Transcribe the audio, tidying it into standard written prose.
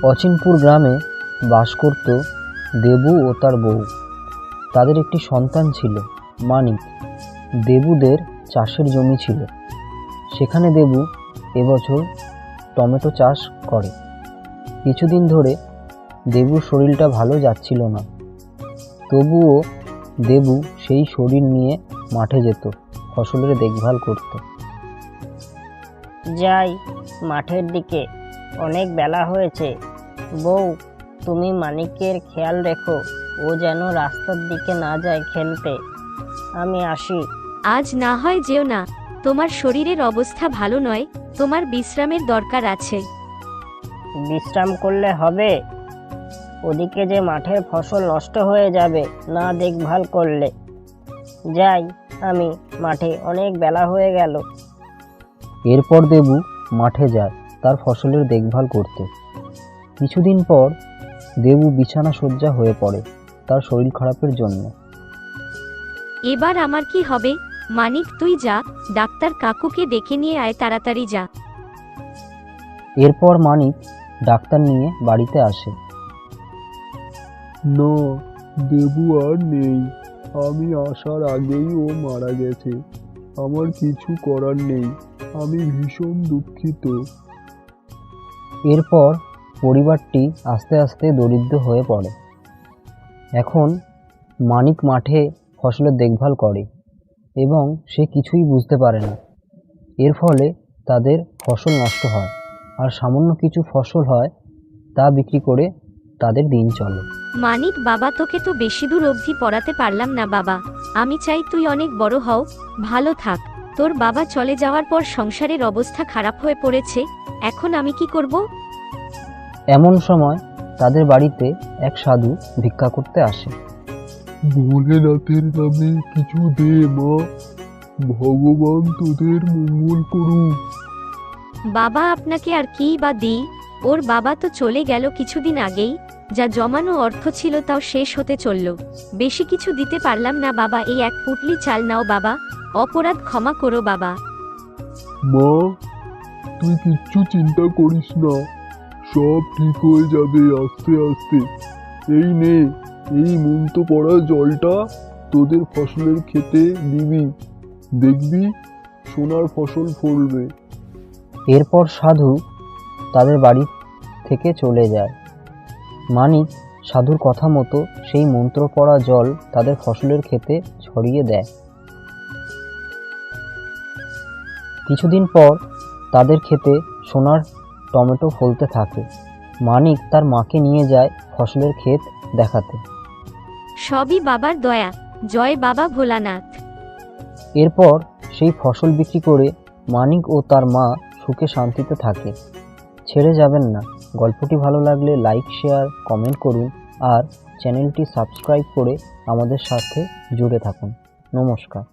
অচিনপুর গ্রামে বাস করত দেবু ও তার বউ। তাদের একটি সন্তান ছিল, মানিক। দেবুদের চাষের জমি ছিল, সেখানে দেবু এবছর টমেটো চাষ করে। কিছুদিন ধরে দেবুর শরীরটা ভালো যাচ্ছিল না, তবুও দেবু সেই শরীর নিয়ে মাঠে যেত, ফসলের দেখভাল করত। যাই মাঠের দিকে, অনেক বেলা হয়েছে। বউ, তুমি মানিকের খেয়াল রেখো, ও যেন রাস্তার দিকে না যায় খেলতে। আমি আসি। আজ না হয় যেও না, তোমার শরীরের অবস্থা ভালো নয়, তোমার বিশ্রামের দরকার আছে। বিশ্রাম করলে হবে? ওদিকে যে মাঠের ফসল নষ্ট হয়ে যাবে না দেখভাল করলে। যাই আমি মাঠে, অনেক বেলা হয়ে গেল। এরপর দেবু মাঠে যায় তার ফসলের দেখভাল করতে। কিছুদিন পর দেবু বিছানা শয্যা হয়ে পড়ে তার শরীর খারাপের জন্য। এবার আমার কি হবে? মানিক, তুই যা, ডাক্তার কাকুকে ডেকে নিয়ে আয়, তাড়াতাড়ি যা। এরপর মানিক ডাক্তার নিয়ে বাড়িতে আসে। না, দেবু আর নেই। আমি আসার আগেই ও মারা গেছে। আমার কিছু করার নেই। আমি ভীষণ দুঃখিত। এরপর পরিবারটি আস্তে আস্তে দরিদ্র হয়ে পড়ে। এখন মানিক মাঠে ফসলের দেখভাল করে এবং সে কিছুই বুঝতে পারে না। এর ফলে তাদের ফসল নষ্ট হয়, আর সামান্য কিছু ফসল হয় তা বিক্রি করে তাদের দিন চলে। মানিক বাবা, তোকে তো বেশি দূর অবধি পড়াতে পারলাম না বাবা। আমি চাই তুই অনেক বড় হও, ভালো থাক। তোর বাবা চলে যাওয়ার পর সংসারের অবস্থা খারাপ হয়ে পড়েছে, এখন আমি কি করব? এমন সময় তাদের বাড়িতে এক সাধু ভিক্ষা করতে আসে। ভোলেনাথের নামে কিছু দে মা, ভগবান তোদের মঙ্গল করুক। বাবা, আপনাকে আর কি বা দিই? ওর বাবা তো চলে গেল কিছুদিন আগেই, যা জমানো অর্থ ছিল তাও শেষ হতে চলল। বেশি কিছু দিতে পারলাম না বাবা, এই এক পুটলি চাল নাও বাবা, অপরাধ ক্ষমা করো বাবা। মা, তুই কিচ্ছু চিন্তা করিস না, সব ঠিক হয়ে যাবে আস্তে আস্তে। এই নে, এই মুক্ত পড়া জলটা তোদের ফসলের ক্ষেতে দিবি, দেখবি সোনার ফসল ফলবে। এরপর সাধু তাদের বাড়ি থেকে চলে যায়। মানিক সাধুর কথা মতো সেই মন্ত্র পড়া জল তাদের ফসলের ক্ষেতে ছড়িয়ে দেয়। কিছুদিন পর তাদের ক্ষেতে সোনার টমেটো ফলতে থাকে। মানিক তার মাকে নিয়ে যায় ফসলের ক্ষেত দেখাতে। সবই বাবার দয়া, জয় বাবা ভোলানাথ। এরপর সেই ফসল বিক্রি করে মানিক ও তার মা সুখে শান্তিতে থাকে। ছেড়ে যাবেন না। গল্পটি ভালো লাগলে লাইক, শেয়ার, কমেন্ট করুন আর চ্যানেলটি সাবস্ক্রাইব করে আমাদের সাথে জুড়ে থাকুন। নমস্কার।